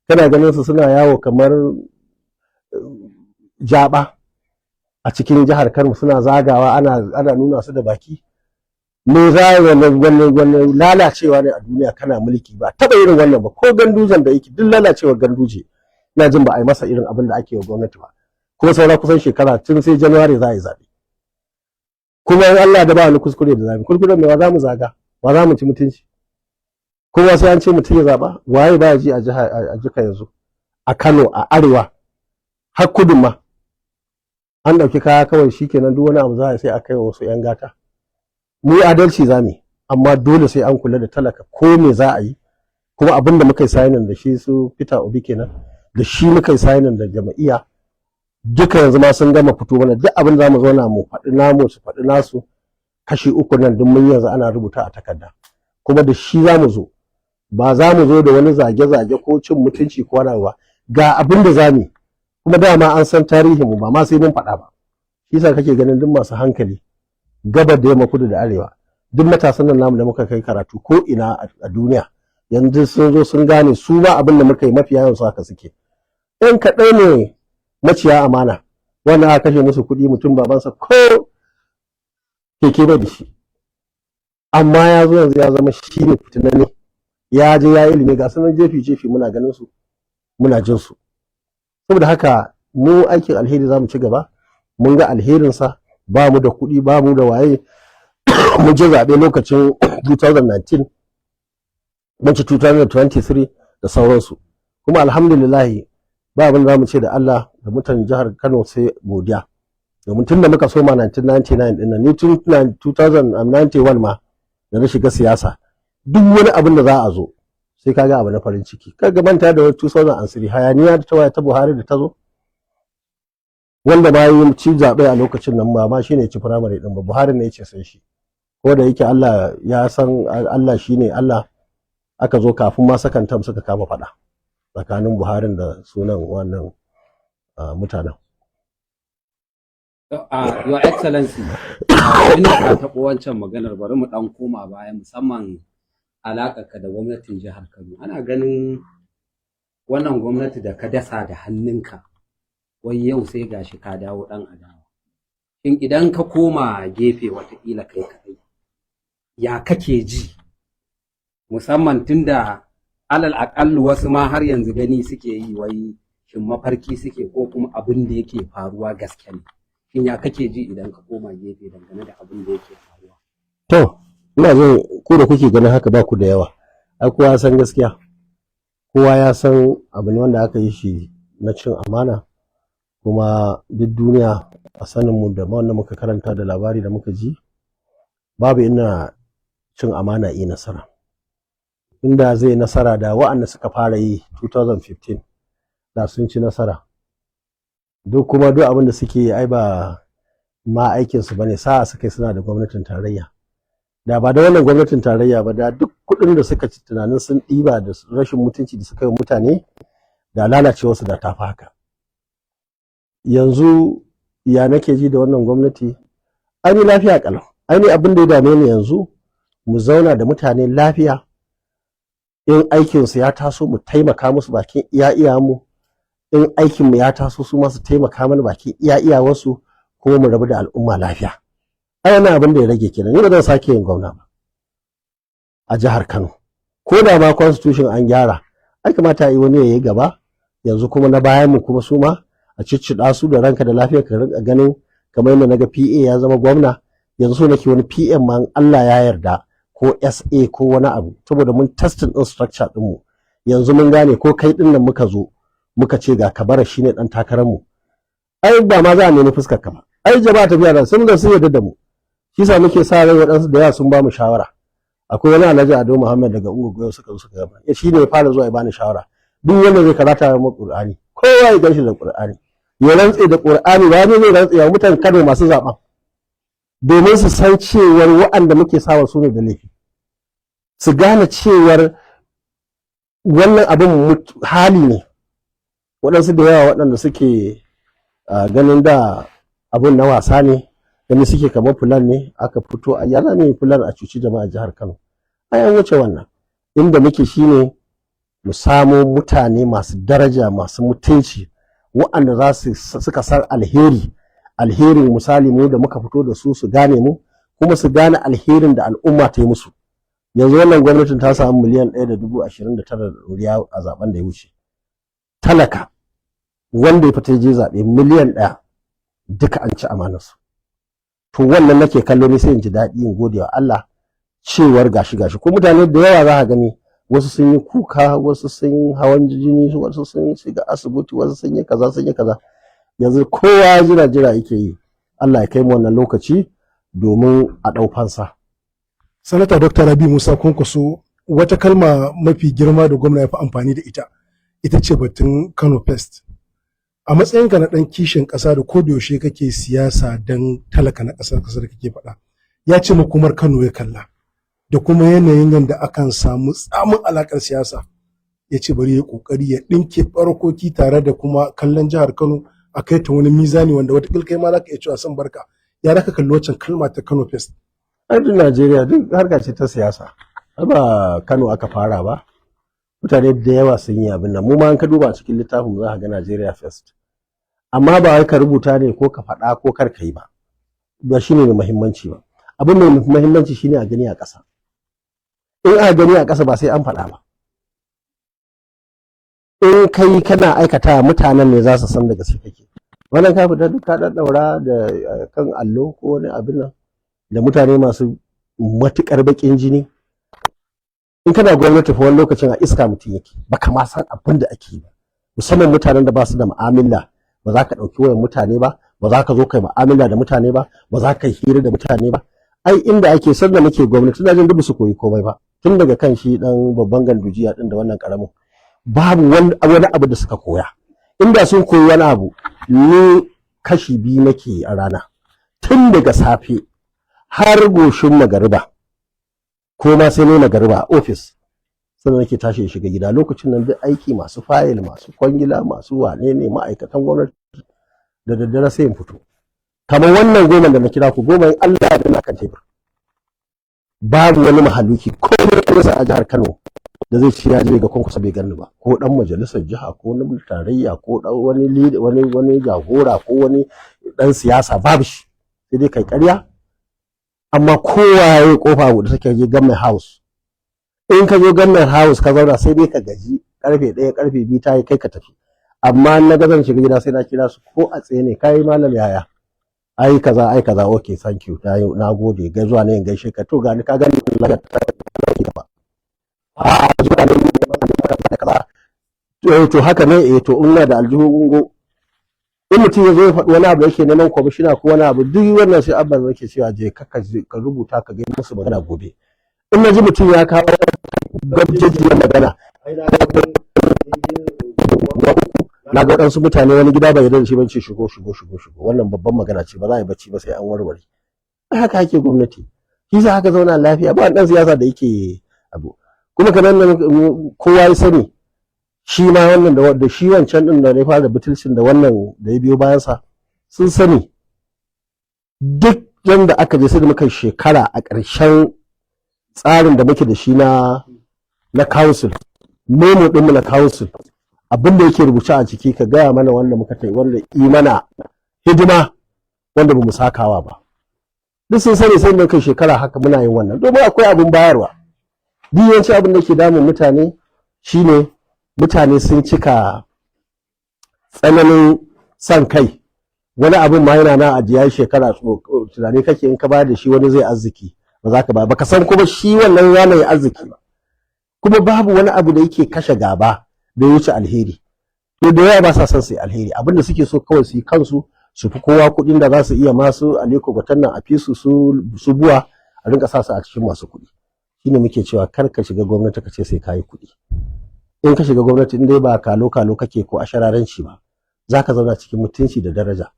kana ganin su suna yawo kamar jaba a cikin jihar Kano, suna zagawa ana nuna su da baki. Me za wannan lalacewa ne a duniya, kana mulki ba taɓa irin wannan ba, ko gandujan da yake duk lalacewar ganduje ina jin ba a yi masa irin abin da ake wa gwamnati ba. Kuma saura kusan shekara, tun sai January za a yi zaɓe. Kuma in Allah da ba wani kuskure da zamu, kuskuren mai wa za mu zaga, wa za mu ci mutunci. Kuma sai an ce mutum ya zaba, waye ba ji a jika yanzu a Kano, a arewa har kudun ma an dauki kaya kawai shikenan, duk wani abu za a sai a kai wa wasu yan gata. Mu adalci zamu, amma dole sai an kula da talaka ko me za a yi. Kuma abinda muka yi signing da shi su Peter Obi kenan, da shi muka yi signing da jama'iyya, duka yanzu ma sun gama fito mana duk abin da zamu zauna mu faɗi namu su faɗi nasu, kashi uku nan duk mun yanzu ana rubuta a takarda, kuma da shi zamu zo. Ba za mu zo da wani zage-zage ko cin mutunci ko wani ba, ga abin da zamu, kuma dama an san tarihin mu, ba ma sai mun faɗa ba. Shi yasa kake ganin duk masu hankali gabar da yamma, kudu da arewa, duk matasan nan namu da muka kai karatu ko ina a duniya, yanzu sun zo sun gane su ma abin da muka yi mafiya yawan su haka suke. Ɗan kaɗai ne maciya amana, wannan aka kashe musu kuɗi, mutum babansa ko keke bai da shi, amma ya zo yanzu ya zama shi ne fitinanne, ya je ya ilimi, ga sunan jefi muna ganin su, muna jin su. Saboda haka mu aikin alheri za mu ci gaba, mun ga alherinsa, ba mu da kuɗi, ba mu da waye. Mun je zaɓe lokacin 2019, mun ci 2023 da sauransu, kuma alhamdulillah ba abin da za mu ce da Allah da mutanen jihar Kano sai godiya. domin tun da muka soma 1999 ɗin nan ni tun 2091 ma da na shiga siyasa duk wani abin da za a zo sai kaga abu na farin ciki kaga manta da 2003 hayaniya da ta waya ta Buhari da ta zo wanda ma yi ci zaɓe a lokacin nan ma shine ci firamare ɗin ba Buhari ne ya ce sai shi ko da yake Allah ya san Allah shine Allah aka zo kafin ma sakan tam suka kama faɗa tsakanin Buhari da sunan wannan mutanen. Your Excellency, ina ka taɓo wancan maganar bari mu ɗan koma baya musamman alaƙarka da gwamnatin jihar Kano. Ana ganin wannan gwamnati da ka dasa da hannunka, wai yau sai gashi ka dawo ɗan adawa. In idan ka koma gefe watakila kai kaɗai, ya kake ji? Musamman tunda alal aƙallu wasu ma har yanzu gani suke yi wai shin mafarki suke ko kuma abin da yake faruwa gaske ne. Shin ya kake ji idan ka koma gefe dangane da abin da yake faruwa? To, ina jin ko da kuke ganin haka ba ku da yawa. Ai kowa ya san gaskiya. Kowa ya san abu ne wanda aka yi shi na cin amana kuma duk duniya a sanin mu da wanda muka karanta da labari da muka ji babu ina cin amana yi nasara. Inda zai nasara da wa'anda suka fara yi 2015 da sun ci nasara. Duk kuma duk abin da suke yi ai ba ma aikinsu ba ne sa'a suka yi suna da gwamnatin tarayya. Da ba da wannan gwamnatin tarayya ba da duk kuɗin da suka ci tunanin sun ɗiba da rashin mutunci da suka yi mutane da lalacewarsu da tafi haka. Yanzu ya nake ji da wannan gwamnati ai lafiya kalau. Ai abin da ya dame ni yanzu mu zauna da mutane lafiya in aikinsu ya taso mu taimaka musu bakin iya mu in aikinmu ya taso su masu taimaka mana bakin iya wasu kuma mu rabu da al'umma lafiya. Ai wannan abin da ya rage kenan ni ba zan sake yin gwamna ba a jihar Kano ko da ma constitution an gyara ai kamata yi wani yayi gaba yanzu kuma na bayan mu kuma su ma a ciccida su da ranka da lafiya ka rinka ganin kamar yadda naga PA ya zama gwamna yanzu so nake wani PM ma Allah ya yarda ko SA ko wani abu saboda mun testing din structure din mu yanzu mun gane ko kai din nan muka zo muka ce ga Kabara shine dan takarar mu ai ba ma za a nemi fuskar ka ba ai jama'a ta biya da sun yarda da mu shi sa muke sa rai waɗansu da yawa sun ba mu shawara akwai wani Alhaji Ado Muhammad daga Unguwa suka gaba ya shine ya fara zuwa ya bani shawara duk wanda zai karata mu Qur'ani kowa ya gashi da Qur'ani ya rantse da Qur'ani ba ne rantse ya mutan Kano masu zaben domin su san cewar waɗanda muke sawa su ne da laifi su gane cewar wannan abin hali ne waɗansu da yawa waɗanda suke ganin da abin na wasa ne gani suke kamar fulan ne aka fito a yana ne fulan a cuci jama'a jihar Kano ai an wuce wannan inda muke shine mu samo mutane masu daraja masu mutunci waɗanda za su suka san alherin misali mu da muka fito da su gane mu kuma su gane alherin da al'umma ta yi musu yanzu wannan gwamnatin ta samu miliyan 1.29 a zaben da ya wuce talaka wanda ya fita je zaɓe miliyan 1 duka an ci amanarsu to wannan nake kallo ne sai in ji daɗi in gode wa Allah cewar gashi ko mutane da yawa za ka gani wasu sun yi kuka wasu sun yi hawan jini wasu sun shiga asibiti wasu sun yi kaza yanzu kowa jira yake yi Allah ya kai mu wannan lokaci domin a ɗau fansa. Sanata Dr. Rabi Musa Kwankwaso wata kalma mafi girma da gwamna ya fi amfani da ita ce batun Kano Fest. A matsayinka na ɗan kishin ƙasa da ko da yaushe kake siyasa don talaka na ƙasar da kake faɗa, ya ce makomar Kano ya kalla da kuma yanayin yadda akan samu tsamin alaƙar siyasa. Ya ce bari ya ƙoƙari ya ɗinke ɓarakoki tare da kuma kallon jihar Kano a kai ta wani mizani wanda wata kai ma za ka iya cewa san barka. Ya raka kalli wancan kalma ta Kano Fest. Ai duk Najeriya duk harka ce ta siyasa. Ba Kano aka fara ba. Mutane da yawa sun yi abin nan. Mu ma an ka duba cikin littafin mu za ka ga Najeriya Fest. Amma ba wai ka rubuta ne ko ka faɗa ko kar ka yi ba. Ba shine mai muhimmanci ba. Abin mai muhimmanci shine a gani a ƙasa. In a gani a ƙasa ba sai an faɗa ba. In kai kana aikata mutanen ne za su san da gaske kake. Wannan ka fita duk ka daddaura da kan allo ko wani abin nan da mutane masu matukar bakin jini. In kana gwamnati fa wani lokacin a iska mutum yake baka ma san abin da ake yi ba. Musamman mutanen da ba su da mu'amala ba za ka ɗauki wayan mutane ba ba za ka zo kai mu'amala da mutane ba, ba za ka yi hira da mutane ba. Ai inda ake sanda muke gwamnati na jin dubu su koyi komai ba, tun daga kan shi dan babban gandujiya din da wannan karamin babu wani abu da suka koya. Inda sun koyi wani abu, ni kashi biyu nake a rana, tun daga safe har goshin magariba, ko ma sai ne magariba a ofis, sannan nake tashi in shiga gida. Lokacin nan duk aiki, masu fayil, masu kwangila, masu wane ne, ma'aikatan gwamnati, da daddare sai in fito. Kamar wannan goma da na kira ku, goma in Allah ya dana kan tebur, babu wani mahaluki ko wani a jihar Kano da zai ci ya je ga Kwankwaso bai gani ba, ko dan majalisar jiha, ko na tarayya, ko dan wani jagora, ko wani dan siyasa, babu shi. Sai dai kai ƙarya. Amma kowa ya kofa da take je government house, in ka zo government house ka zauna sai dai ka gaji, karfe 1 karfe 2 ta yi kai ka tafi. Amma na ga zan shiga gida sai na kira su, ko a tsaye ne, kai malam yaya, ai kaza okay thank you, na gode, ga zuwa ne in gaishe ka, to gani ka gani Allah ta ba a zuwa ne kaza, to haka ne. To ina da aljihu ungo, in mutum ya zo ya faɗi wani abu yake neman kwamishina ko wani abu, duk wannan sai abba zai cewa je ka rubuta ka gani musu magana gobe. In na ji mutum ya kawo gabjejiyar magana, na ga waɗansu mutane wani gida bai yarda da shi ban ce shigo, wannan babban magana ce, ba za a yi bacci ba sai an warware. Haka ake gwamnati, shi sa haka zauna lafiya, ba ɗan siyasa da yake abu. Kuma kamar nan kowa ya sani, shi ma wannan da shi wancan din da ya fara butulcin da wannan da ya biyo bayansa sun sani. Duk yanda aka je sai da muka shekara a ƙarshen tsarin da muke da shi na council, memo ɗinmu na council, abin da yake rubuce a ciki ka gaya mana wanda muka tai, wanda imana hidima wanda bamu sakawa ba. Duk sun sani sai muka shekara haka muna yin wannan, domin akwai abin bayarwa. Duk yawanci abin da ke damun mutane shine mutane sun cika tsananin son kai. Wani abin ma yana na ajiya shekara, tunani kake in ka bayar da shi wani zai arziki, ba za ka ba, baka san kuma shi wannan yanayi arziki ba. Kuma babu wani abu da yake kashe gaba da ya wuce alheri. To da yawa ba sa son su yi alheri, abinda suke so kawai su yi kansu, su fi kowa kuɗin da za su iya, masu aliko gwatan nan a fi su buwa a rinka sa su a cikin masu kuɗi. Shine muke cewa kar ka shiga gwamnati ka ce sai ka yi kuɗi. In ka shiga gwamnati in dai ba kalo kake ko ashararanci ba, za ka zauna cikin mutunci da daraja,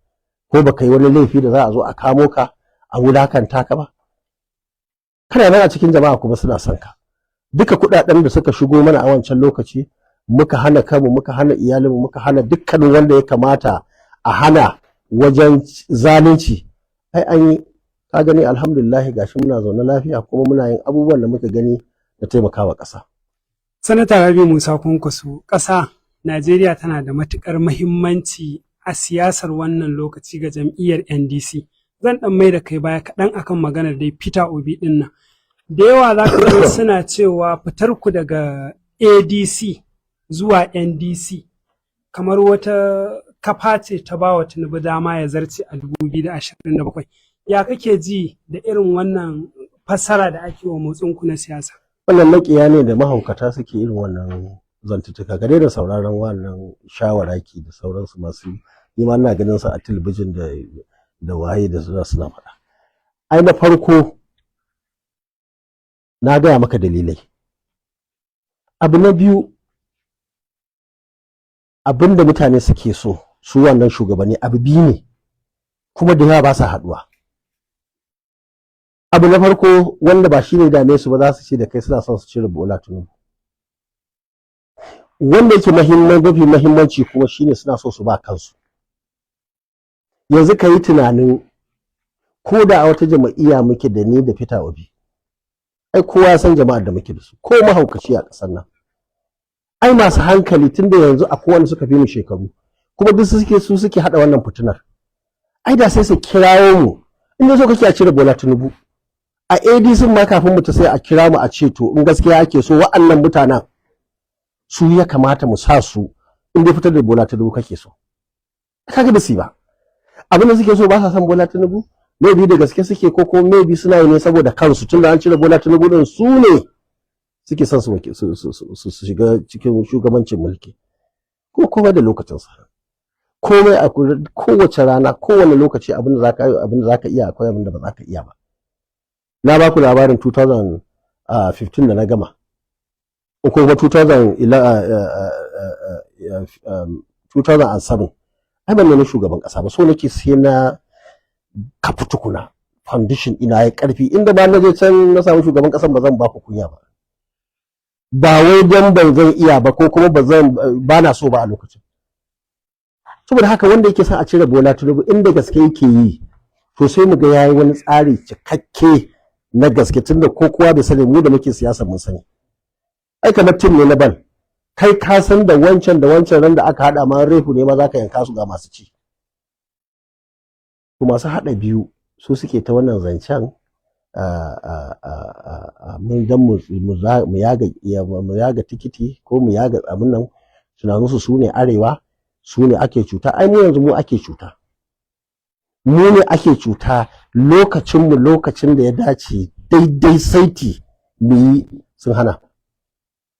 ko baka yi wani laifi da za a zo a kamo ka a wulakanta ka ba. Kana nan a cikin jama'a kuma suna son ka. Duka kuɗaɗen da suka shigo mana a wancan lokaci, muka hana kanmu, muka hana iyalinmu, muka hana dukkanin wanda ya kamata a hana wajen zalunci. Ai an yi, ka gani alhamdulillah, gashi muna zaune lafiya kuma muna yin abubuwan da muka gani da taimakawa ƙasa. Sanata Rabi Musa Kwankwaso, ƙasa Najeriya tana da matuƙar muhimmanci a siyasar wannan lokaci ga jam'iyyar NDC. Zan ɗan mai da kai baya kaɗan akan maganar dai Peter Obi ɗin nan. Da yawa za ka ga suna cewa fitar ku daga ADC zuwa NDC kamar wata kafa ce ta ba wa Tinubu dama ya zarce a 2027. Ya kake ji da irin wannan fassara da ake wa motsinku na siyasa? Wannan makiya ne da mahaukata suke irin wannan zantutuka, gare da sauraron wannan shawaraki da sauransu masu yi, ma ina ganin su a talabijin da waye da suna faɗa. Ai na farko na gaya maka dalilai. Abu na biyu, abin da mutane suke so su wannan shugabanni abu biyu ne, kuma da yawa ba sa haɗuwa. Abu na farko wanda ba shi ne dame su ba, za su ce da kai suna son su cire Bola Tinubu. Wanda yake mafi mahimmanci kuma shine suna so su ba kansu. Yanzu ka yi tunanin, ko da a wata jama'iyya muke da ni da Peter Obi, ai kowa ya san jama'ar da muke da su, ko mahaukaci a ƙasar nan. Ai masu hankali tunda yanzu akwai wanda suka fi mu shekaru, kuma duk su suke haɗa wannan fitinar. Ai da sai su kirawo mu, in so kake a cire Bola Tinubu. A ADC ma kafin mu ta sai a kira mu a ce to in gaskiya ake so wa'annan mutanen su ya kamata mu sa su in dai fitar da Bola Tinubu kake so. Kaga da ba. Abin da suke so ba sa son Bola Tinubu, maybe da gaske suke ko maybe suna yi ne saboda kansu, tunda an cire Bola Tinubu din su ne suke son su shiga cikin shugabancin mulki. Kuma da lokacin sa. komai a kowace rana kowane lokaci abin da zaka iya akwai abin da ba zaka iya ba. Na ba ku labarin 2015 da na gama ko kuma 2007 ai ban nemi shugaban kasa ba, so nake sai na kafa tukuna foundation ina ya karfi, inda ba na je can na samu shugaban kasan ba zan ba ku kunya ba, ba wai dan ban zan iya ba ko kuma ba na so ba a lokacin. Saboda haka wanda yake son a cire Bola Tinubu inda gaske yake yi, to sai mu ga yayi wani tsari cikakke na gaske, tunda ko kowa bai sani, mu da muke siyasa mun sani. Ai kamar tim ne na bal, kai ka san da wancan ran da aka hada ma refu ne ma zaka yanka su ga masu ci. To masu hada biyu su suke ta wannan zancen mun dan mu yaga tikiti ko mu yaga abin nan, tunaninsu su ne arewa, su ne ake cuta. Ai mu yanzu mu ake cuta, mu ne ake cuta. Lokacin da ya dace daidai saiti mu yi sun hana.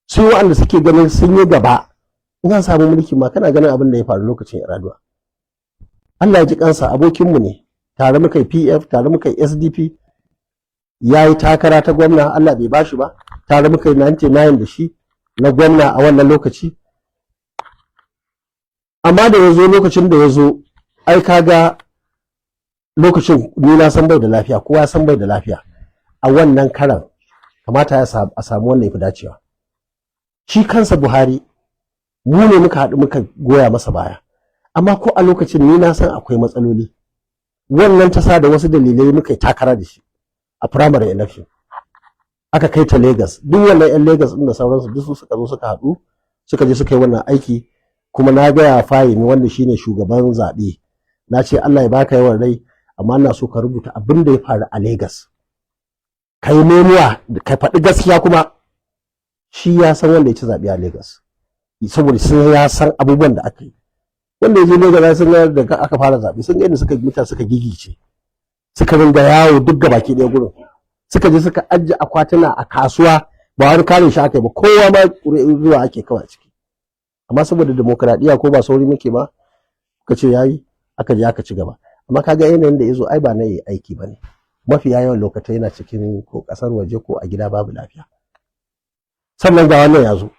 Sai waɗanda suke ganin sun yi gaba, in an samu mulki ma kana ganin abin da ya faru lokacin Yar'adua. Allah ya ji kansa, abokinmu ne, tare muka yi PF, tare muka yi SDP, ya yi takara ta gwamna, Allah bai bashi ba, tare muka yi 99 da shi na gwamna a wannan lokaci. Amma da ya zo lokacin da ya zo, ai kaga lokacin ni na san bai da lafiya, kowa san bai da lafiya. A wannan karan kamata a samu wannan yafi dacewa. Shi kansa Buhari mu ne muka haɗu muka goya masa baya, amma ko a lokacin ni na san akwai matsaloli. Wannan ta sa da wasu dalilai muka yi takara da shi a primary election, aka kai ta Lagos. Duk wannan 'yan Lagos ɗin da sauransu duk suka zo suka haɗu suka je suka yi wannan aiki. Kuma na gaya Fahimi wanda shine shugaban zaɓe, na ce Allah ya baka yawan rai, amma ina so ka rubuta abin da ya faru a Lagos, kai memuwa ka faɗi gaskiya. Kuma shi ya san wanda ya ci zaɓe a Lagos, saboda sun ya san abubuwan da aka yi. Wanda ya je Lagos sun ga da aka fara zaɓe, sun ga yadda mutane suka gigice, suka ringa yawo duk gabaki ɗaya gurin, suka je suka ajiye akwatuna a kasuwa, ba wani kare shi aka yi ba, kowa ma zuwa ake kawai ciki. Amma saboda demokradiya ko ba sauri muke ba, ka ce yayi, aka je aka ci gaba. Amma kaga yanayin da yazo ai ba na yi aiki bane, mafiya yawan lokacin yana cikin ko kasar waje ko a gida babu lafiya. Sannan ga wannan yazo